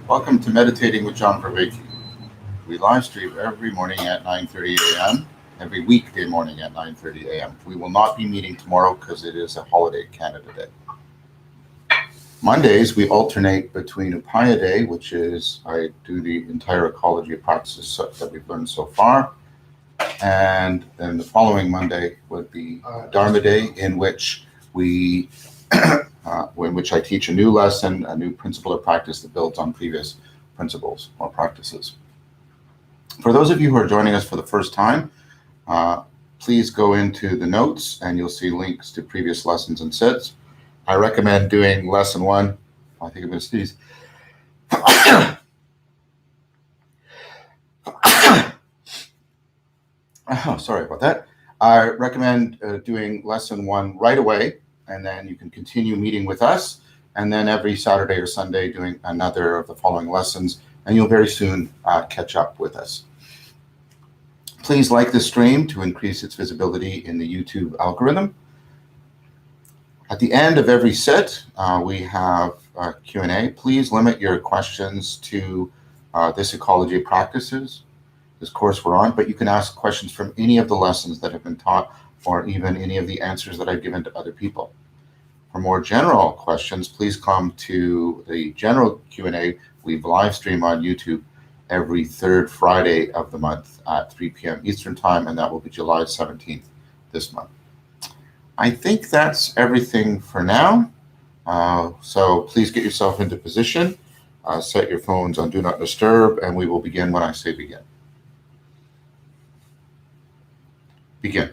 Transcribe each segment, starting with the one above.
Welcome to Meditating with John Vervaeke. We live stream every morning at 9:30 a.m., every weekday morning at 9:30 a.m. We will not be meeting tomorrow because it is a holiday Canada Day. Mondays, we alternate between Upaya Day, which is I do the entire ecology of practices that we've learned so far, and then the following Monday would be Dharma Day, in which I teach a new lesson, a new principle of practice that builds on previous principles or practices. For those of you who are joining us for the first time, please go into the notes and you'll see links to previous lessons and sits. I recommend doing lesson 1. I think I'm going to sneeze. Oh, sorry about that. I recommend doing lesson 1 right away, and then you can continue meeting with us, and then every Saturday or Sunday doing another of the following lessons, and you'll very soon catch up with us. Please like the stream to increase its visibility in the YouTube algorithm. At the end of every sit, we have Q&A. Please limit your questions to this ecology of practices, this course we're on, but you can ask questions from any of the lessons that have been taught or even any of the answers that I've given to other people. For more general questions, please come to the general Q&A we live stream on YouTube every third Friday of the month at 3 p.m. Eastern Time, and that will be July 17th this month. I think that's everything for now. So please get yourself into position, set your phones on Do Not Disturb, and we will begin when I say begin. Begin.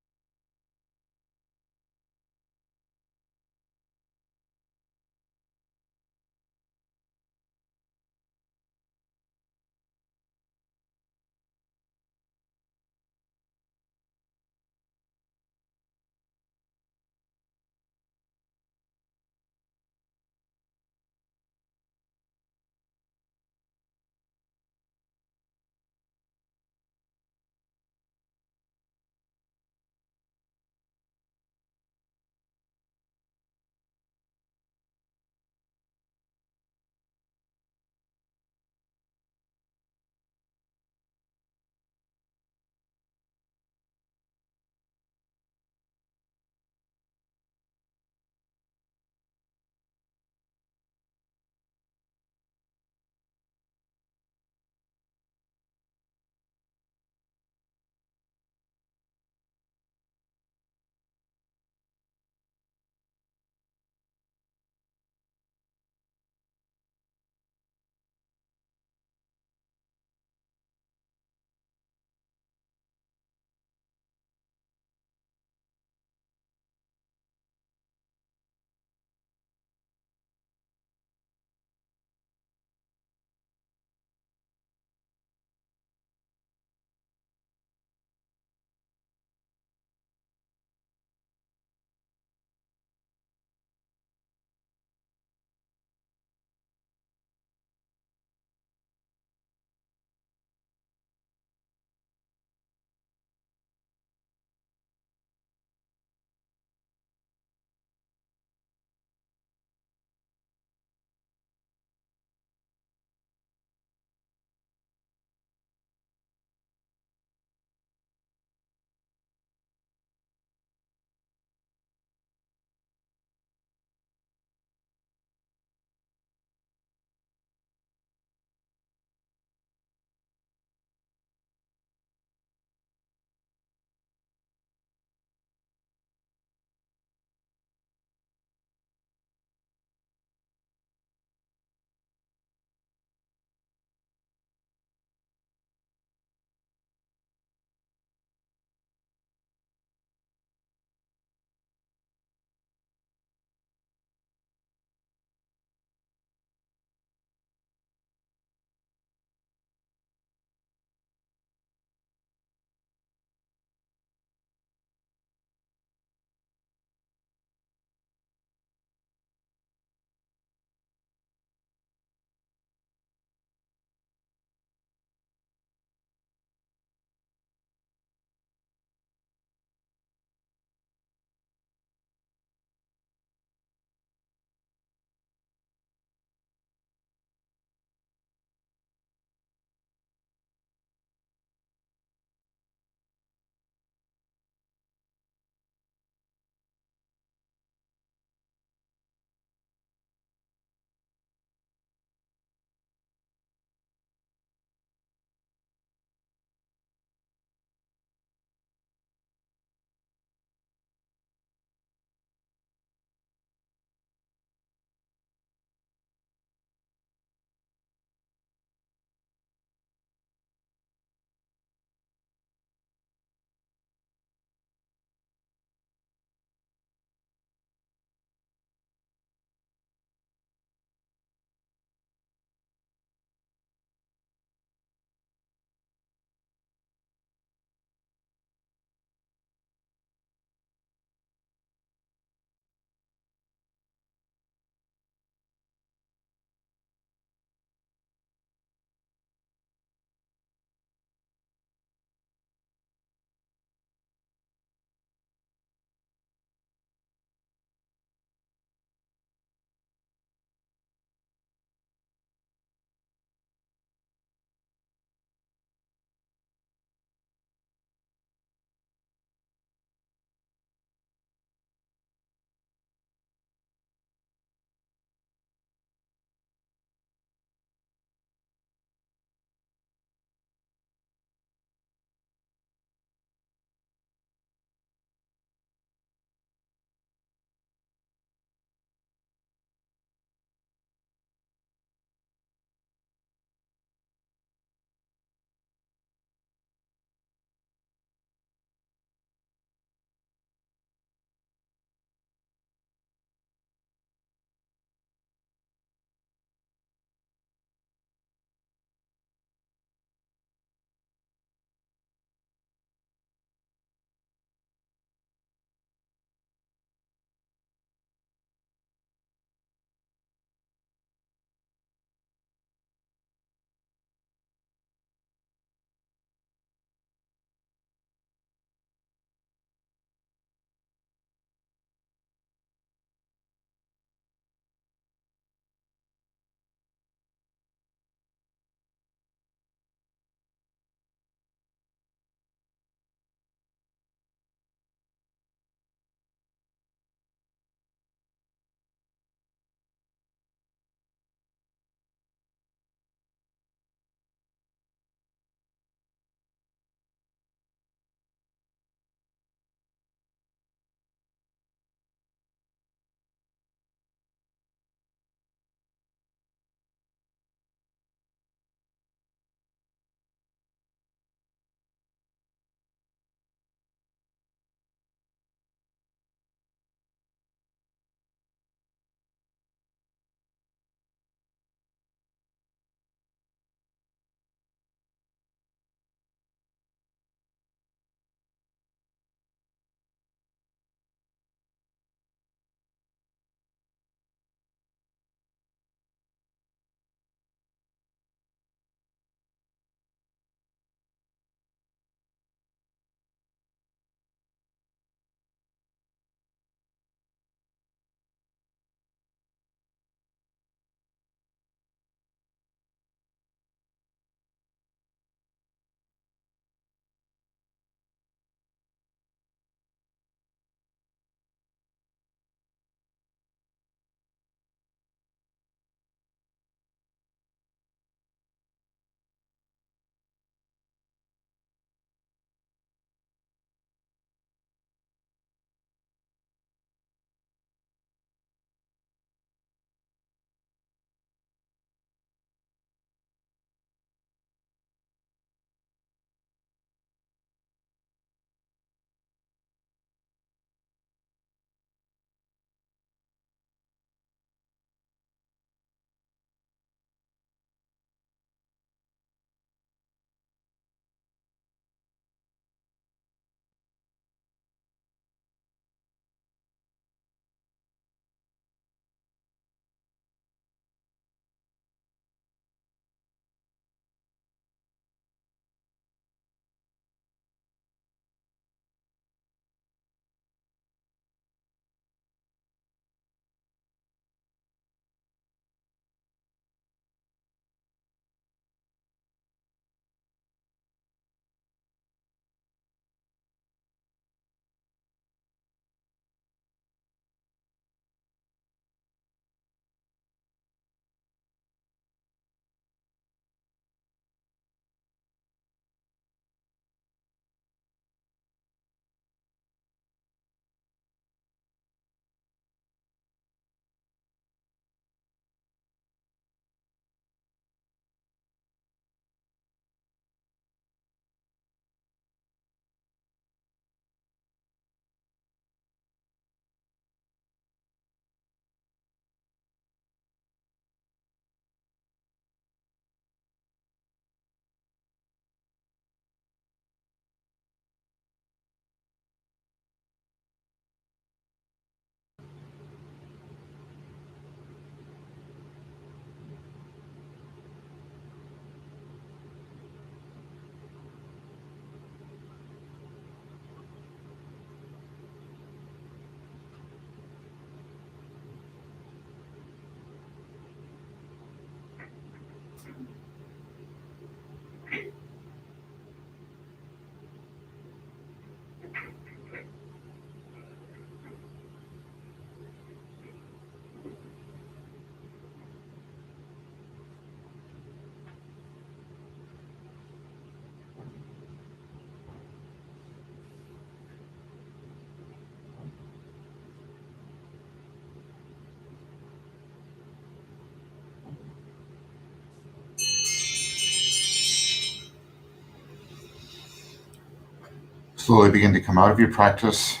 Slowly begin to come out of your practice,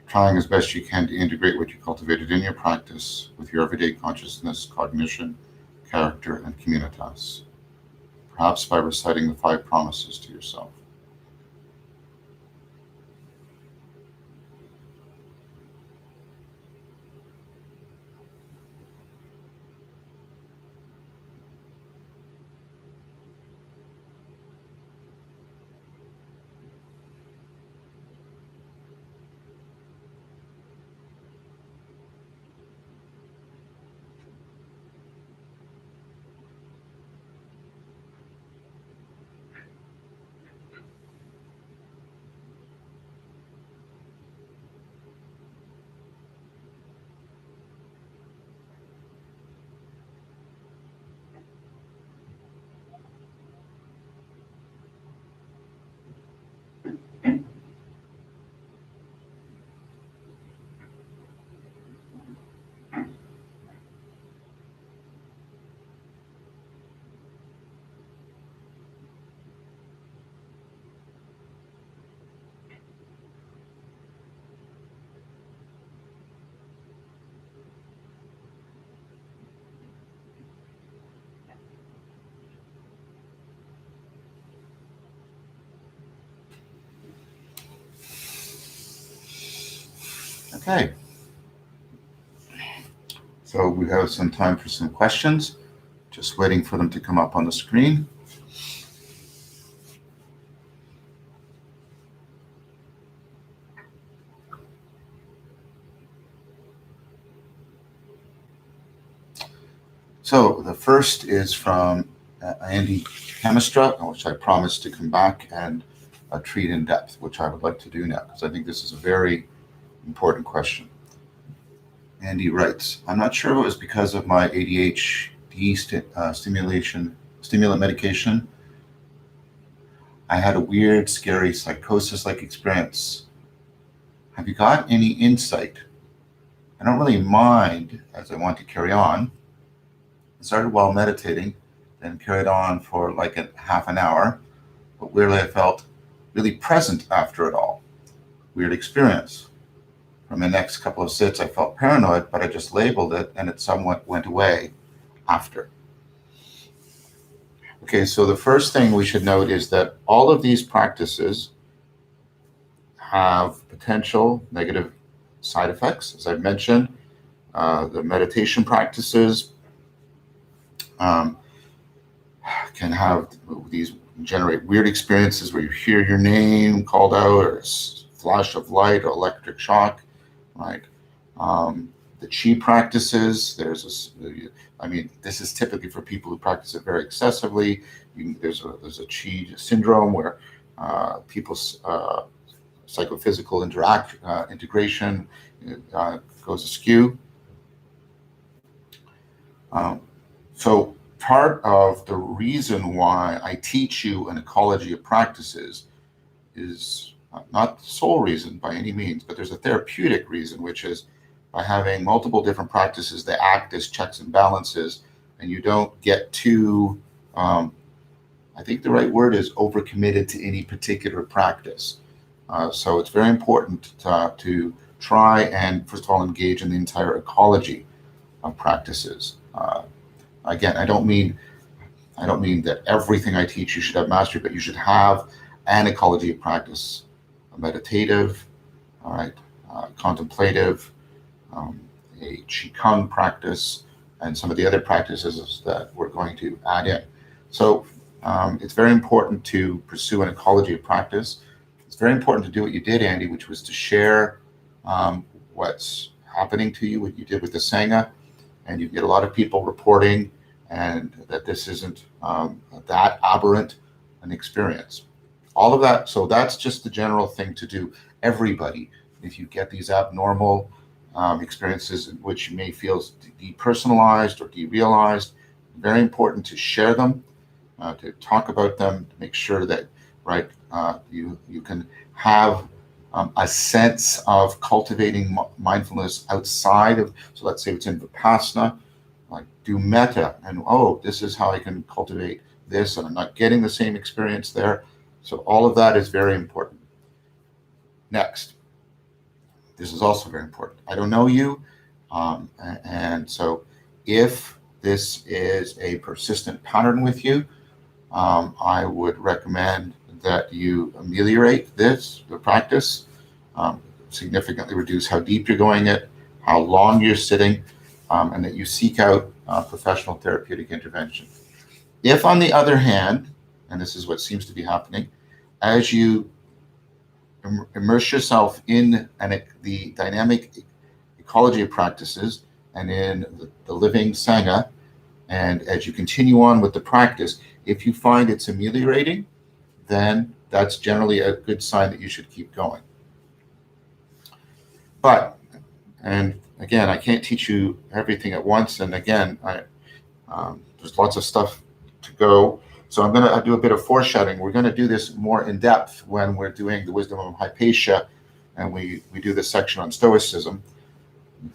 trying as best you can to integrate what you cultivated in your practice with your everyday consciousness, cognition, character, and communitas, perhaps by reciting the 5 promises to yourself. Okay. So we have some time for some questions. Just waiting for them to come up on the screen. So the first is from Andy Chemistra, which I promised to come back and treat in depth, which I would like to do now, because I think this is a very important question. Andy writes, I'm not sure if it was because of my ADHD stimulant medication. I had a weird, scary psychosis-like experience. Have you got any insight? I don't really mind, as I want to carry on. I started while meditating, then carried on for like a half an hour, but weirdly I felt really present after it all. Weird experience. From the next couple of sits, I felt paranoid, but I just labeled it and it somewhat went away after. Okay, so the first thing we should note is that all of these practices have potential negative side effects. As I've mentioned, the meditation practices can have these generate weird experiences where you hear your name called out, or a flash of light, or electric shock, right? The chi practices, this is typically for people who practice it very excessively. There's a chi syndrome where people's psychophysical integration goes askew. So part of the reason why I teach you an ecology of practices is not the sole reason by any means, but there's a therapeutic reason, which is by having multiple different practices that act as checks and balances, and you don't get too, I think the right word is overcommitted to any particular practice. So it's very important to try and, first of all, engage in the entire ecology of practices. Again, I don't mean that everything I teach you should have mastery, but you should have an ecology of practice, a meditative, all right, contemplative, a qigong practice, and some of the other practices that we're going to add in. So it's very important to pursue an ecology of practice. It's very important to do what you did, Andy, which was to share what's happening to you, what you did with the Sangha, and you get a lot of people reporting and that this isn't that aberrant an experience. All of that, so that's just the general thing to do. Everybody, if you get these abnormal experiences in which you may feel depersonalized or derealized, very important to share them, to talk about them, to make sure that you can have a sense of cultivating mindfulness outside of, so let's say it's in Vipassana, like do metta, and this is how I can cultivate this, and I'm not getting the same experience there. So all of that is very important. Next, this is also very important. I don't know you, and so if this is a persistent pattern with you, I would recommend that you ameliorate the practice, significantly reduce how deep you're going it, how long you're sitting, and that you seek out professional therapeutic intervention. If, on the other hand, and this is what seems to be happening, as you immerse yourself in the dynamic ecology of practices and in the living Sangha, and as you continue on with the practice, if you find it's ameliorating, then that's generally a good sign that you should keep going. But, and again, I can't teach you everything at once, and again, there's lots of stuff to go. So I'm going to do a bit of foreshadowing. We're going to do this more in depth when we're doing the wisdom of Hypatia, and we do this section on Stoicism.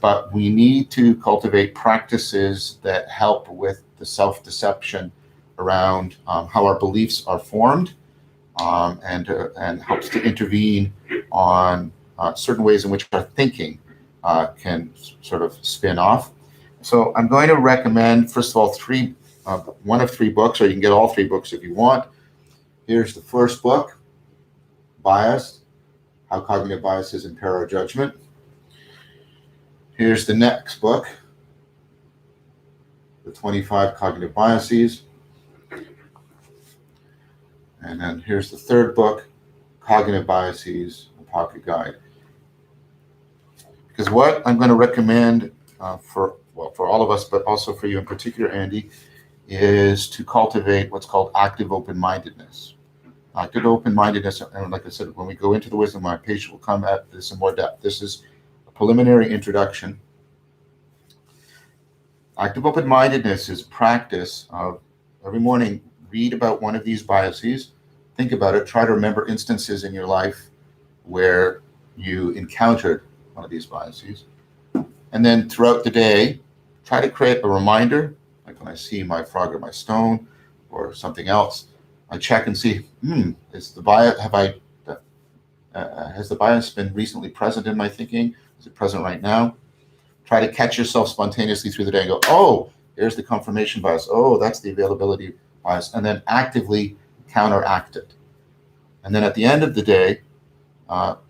But we need to cultivate practices that help with the self-deception around how our beliefs are formed, and helps to intervene on certain ways in which our thinking can sort of spin off. So I'm going to recommend, first of all, one of three books, or you can get all three books if you want. Here's the first book, Bias, How Cognitive Biases Impair Our Judgment. Here's the next book, The 25 Cognitive Biases. And then here's the third book, Cognitive Biases, A Pocket Guide. Because what I'm going to recommend for all of us, but also for you in particular, Andy, is to cultivate what's called active open-mindedness. Active open-mindedness, and like I said, when we go into the wisdom, my patient will come at this in more depth. This is a preliminary introduction. Active open-mindedness is practice of every morning, read about one of these biases, think about it, try to remember instances in your life where you encountered one of these biases. And then throughout the day, try to create a reminder, like when I see my frog or my stone or something else, I check and see, has the bias been recently present in my thinking? Is it present right now? Try to catch yourself spontaneously through the day and go, oh, there's the confirmation bias. Oh, that's the availability bias. And then actively counteract it. And then at the end of the day,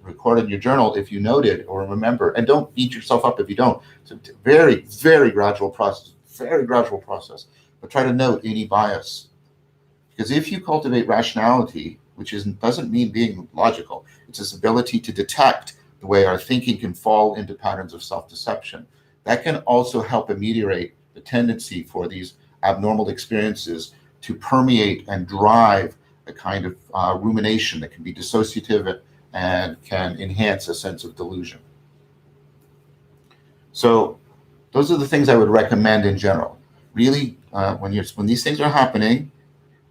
record in your journal if you noted or remember, and don't beat yourself up if you don't. It's a very, very gradual process, but try to note any bias. Because if you cultivate rationality, which doesn't mean being logical, it's this ability to detect the way our thinking can fall into patterns of self-deception, that can also help ameliorate the tendency for these abnormal experiences to permeate and drive a kind of rumination that can be dissociative and can enhance a sense of delusion. So those are the things I would recommend in general. Really, when these things are happening,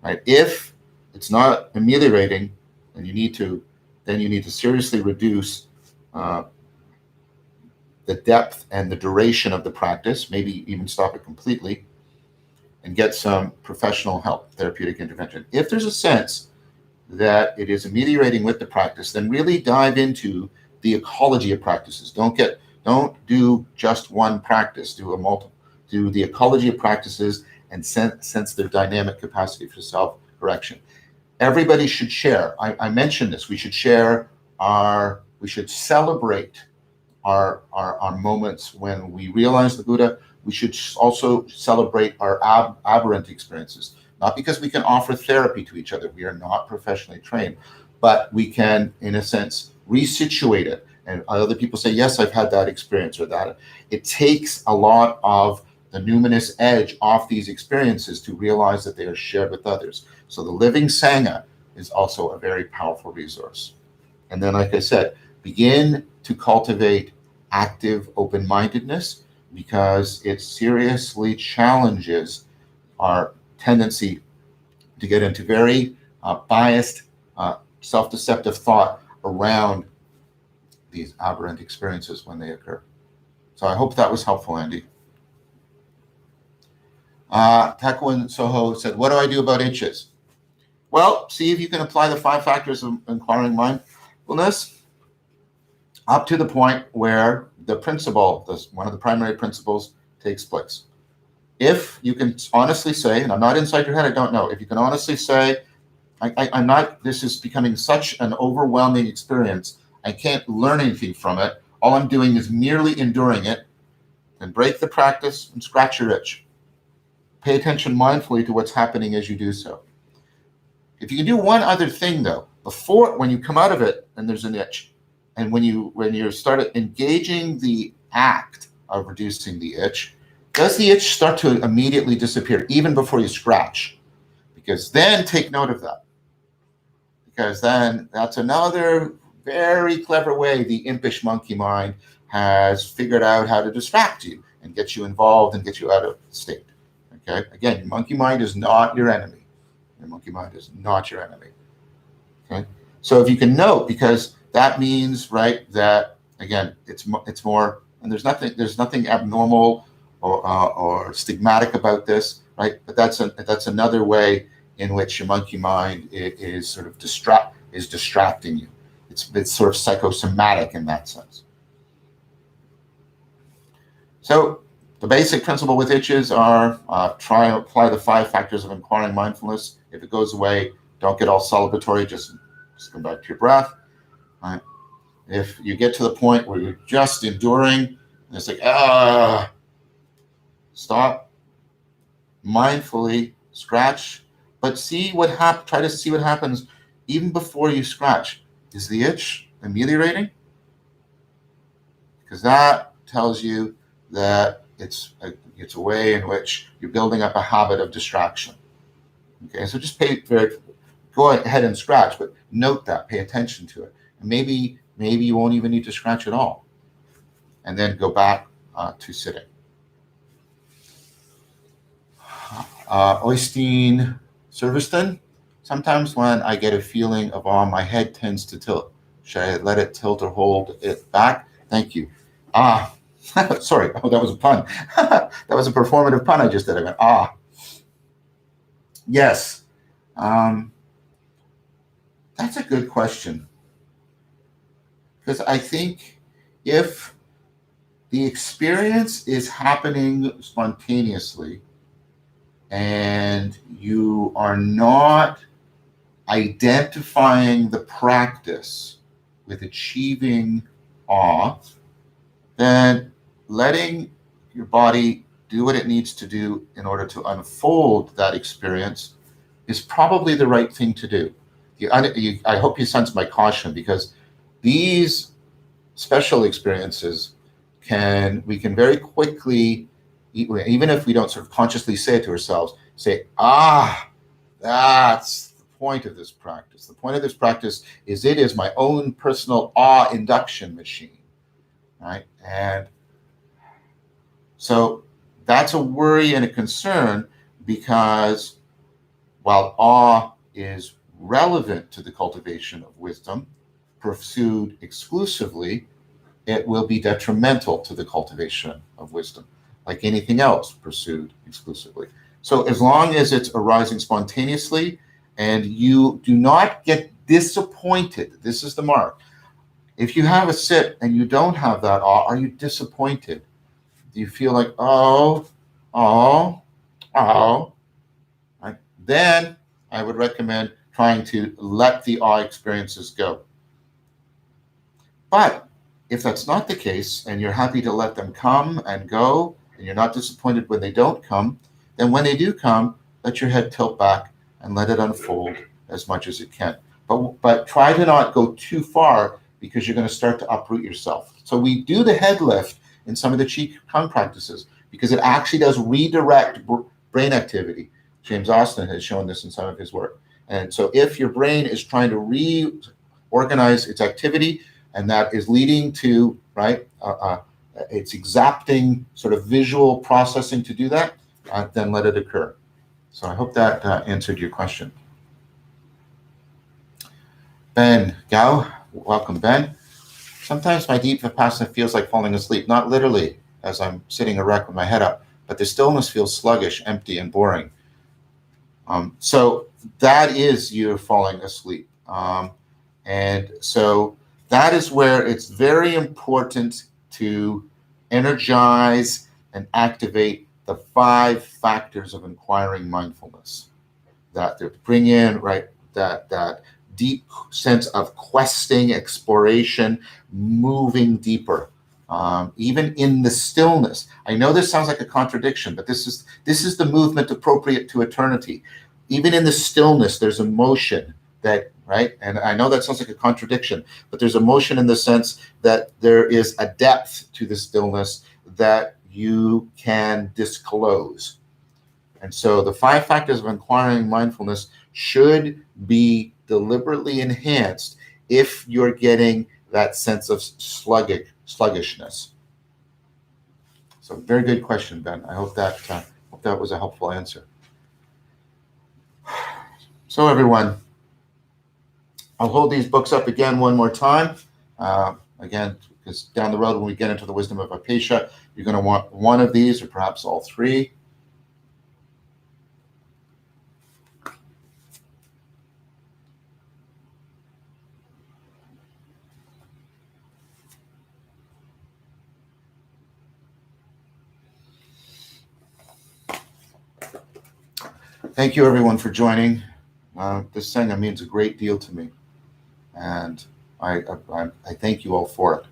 right? If it's not ameliorating, then you need to seriously reduce the depth and the duration of the practice. Maybe even stop it completely, and get some professional help, therapeutic intervention. If there's a sense that it is ameliorating with the practice, then really dive into the ecology of practices. Don't do just one practice. Do the ecology of practices and sense their dynamic capacity for self-correction. Everybody should share. I mentioned this. We should celebrate our moments when we realize the Buddha. We should also celebrate our aberrant experiences. Not because we can offer therapy to each other. We are not professionally trained. But we can, in a sense, resituate it. And other people say, yes, I've had that experience or that. It takes a lot of the numinous edge off these experiences to realize that they are shared with others. So the living Sangha is also a very powerful resource. And then, like I said, begin to cultivate active open-mindedness, because it seriously challenges our tendency to get into very biased, self-deceptive thought around these aberrant experiences when they occur. So I hope that was helpful, Andy. Takwin Soho said, what do I do about itches? Well, see if you can apply the 5 factors of inquiring mindfulness. up to the point where the principle, one of the primary principles, takes place. If you can honestly say, and I'm not inside your head, I don't know, if you can honestly say, I'm not, this is becoming such an overwhelming experience, I can't learn anything from it, all I'm doing is merely enduring it, then break the practice and scratch your itch. Pay attention mindfully to what's happening as you do so. If you can do one other thing though, when you come out of it and there's an itch, and when you start engaging the act of reducing the itch, does the itch start to immediately disappear even before you scratch? Because then take note of that. Because then that's another very clever way the impish monkey mind has figured out how to distract you and get you involved and get you out of the state. Okay? Again, your monkey mind is not your enemy. Your monkey mind is not your enemy. Okay? So if you can note, because that means, right, that again, it's more, and there's nothing abnormal or stigmatic about this, right? But that's another way in which your monkey mind is sort of distracting you. It's sort of psychosomatic in that sense. So the basic principle with itches are try and apply the 5 factors of inquiring mindfulness. If it goes away, don't get all celebratory, just come back to your breath. Right? If you get to the point where you're just enduring, and it's like, stop, mindfully scratch, but see what try to see what happens even before you scratch. Is the itch ameliorating? Because that tells you that it's a way in which you're building up a habit of distraction. Okay, so just go ahead and scratch, but note that, pay attention to it. And maybe you won't even need to scratch at all. And then go back to sitting. Oystein Serviston, sometimes when I get a feeling of awe, my head tends to tilt. Should I let it tilt or hold it back? Thank you. Sorry, that was a pun. That was a performative pun I just did. I went, Yes. That's a good question. Because I think if the experience is happening spontaneously and you are not identifying the practice with achieving awe, then letting your body do what it needs to do in order to unfold that experience is probably the right thing to do. I hope you sense my caution, because these special experiences we can very quickly, even if we don't sort of consciously say it to ourselves, say, that's the point of this practice. The point of this practice is it is my own personal awe induction machine, right? And so that's a worry and a concern, because while awe is relevant to the cultivation of wisdom, pursued exclusively, it will be detrimental to the cultivation of wisdom, like anything else pursued exclusively. So as long as it's arising spontaneously and you do not get disappointed, this is the mark. If you have a sit and you don't have that awe, are you disappointed? Do you feel like, right? Then I would recommend trying to let the awe experiences go. But if that's not the case, and you're happy to let them come and go, and you're not disappointed when they don't come, then when they do come, let your head tilt back and let it unfold as much as it can. But try to not go too far, because you're going to start to uproot yourself. So we do the head lift in some of the Qigong practices because it actually does redirect brain activity. James Austin has shown this in some of his work. And so if your brain is trying to reorganize its activity, and that is leading to, right, it's exacting sort of visual processing to do that, then let it occur. So I hope that answered your question. Ben Gao, welcome, Ben. Sometimes my deep vipassana feels like falling asleep, not literally as I'm sitting erect with my head up, but the stillness feels sluggish, empty, and boring. So that is you falling asleep. And so That is where it's very important to energize and activate the 5 factors of inquiring mindfulness that they bring in, right? That deep sense of questing, exploration, moving deeper, even in the stillness. I know this sounds like a contradiction, but this is the movement appropriate to eternity. Even in the stillness, there's emotion that, right? And I know that sounds like a contradiction, but there's emotion in the sense that there is a depth to the stillness that you can disclose. And so the 5 factors of inquiring mindfulness should be deliberately enhanced if you're getting that sense of sluggishness. So very good question, Ben. I hope that was a helpful answer. So everyone, I'll hold these books up again one more time. Again, because down the road when we get into the wisdom of Upaya, you're going to want one of these or perhaps all 3. Thank you, everyone, for joining. This Sangha means a great deal to me, and I thank you all for it.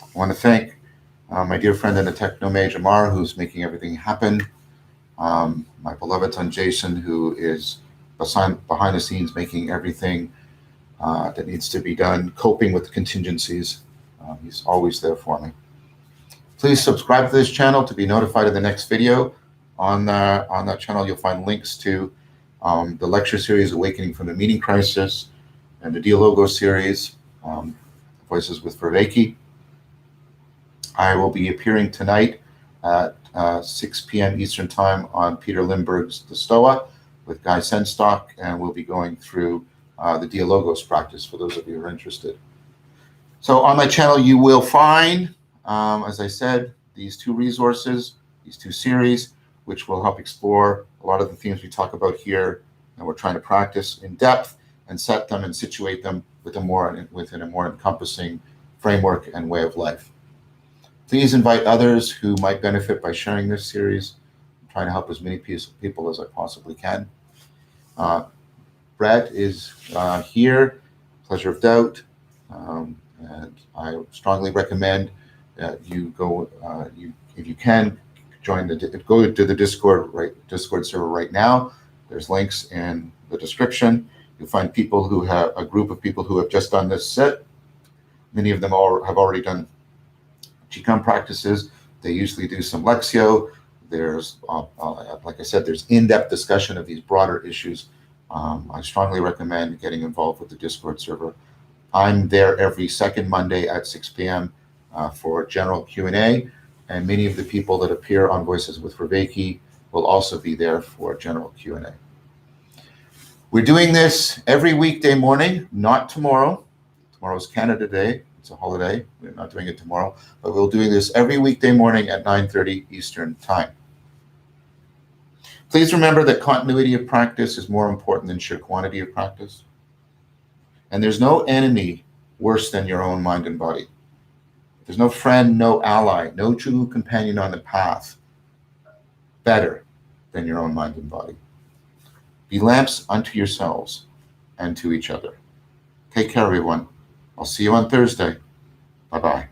I want to thank my dear friend and the techno mage Amar, who's making everything happen. My beloved son Jason, who is behind the scenes making everything that needs to be done, coping with contingencies. He's always there for me. Please subscribe to this channel to be notified of the next video. On that channel, you'll find links to the lecture series, Awakening from the Meaning Crisis, and the Dialogo series, Voices with Vervaeke. I will be appearing tonight at 6 p.m. Eastern Time on Peter Lindbergh's The Stoa with Guy Senstock, and we'll be going through the Dialogos practice for those of you who are interested. So on my channel, you will find, as I said, these 2 resources, these 2 series, which will help explore a lot of the themes we talk about here, and we're trying to practice in depth and set them and situate them within a more encompassing framework and way of life. Please invite others who might benefit by sharing this series. I'm trying to help as many people as I possibly can. Brett is here, Pleasure of Doubt, and I strongly recommend that you go, if you can, go to the Discord server right now. There's links in the description. You'll find a group of people who have just done this set. Many of them have already done Qigong practices. They usually do some Lexio. There's, like I said, there's in-depth discussion of these broader issues. I strongly recommend getting involved with the Discord server. I'm there every second Monday at 6 p.m. For general Q&A. And many of the people that appear on Voices with Vervaeke will also be there for general Q&A. We're doing this every weekday morning, not tomorrow. Tomorrow's Canada Day. It's a holiday. We're not doing it tomorrow, but we'll do this every weekday morning at 9:30 Eastern Time. Please remember that continuity of practice is more important than sheer quantity of practice. And there's no enemy worse than your own mind and body. There's no friend, no ally, no true companion on the path better than your own mind and body. Be lamps unto yourselves and to each other. Take care, everyone. I'll see you on Thursday. Bye-bye.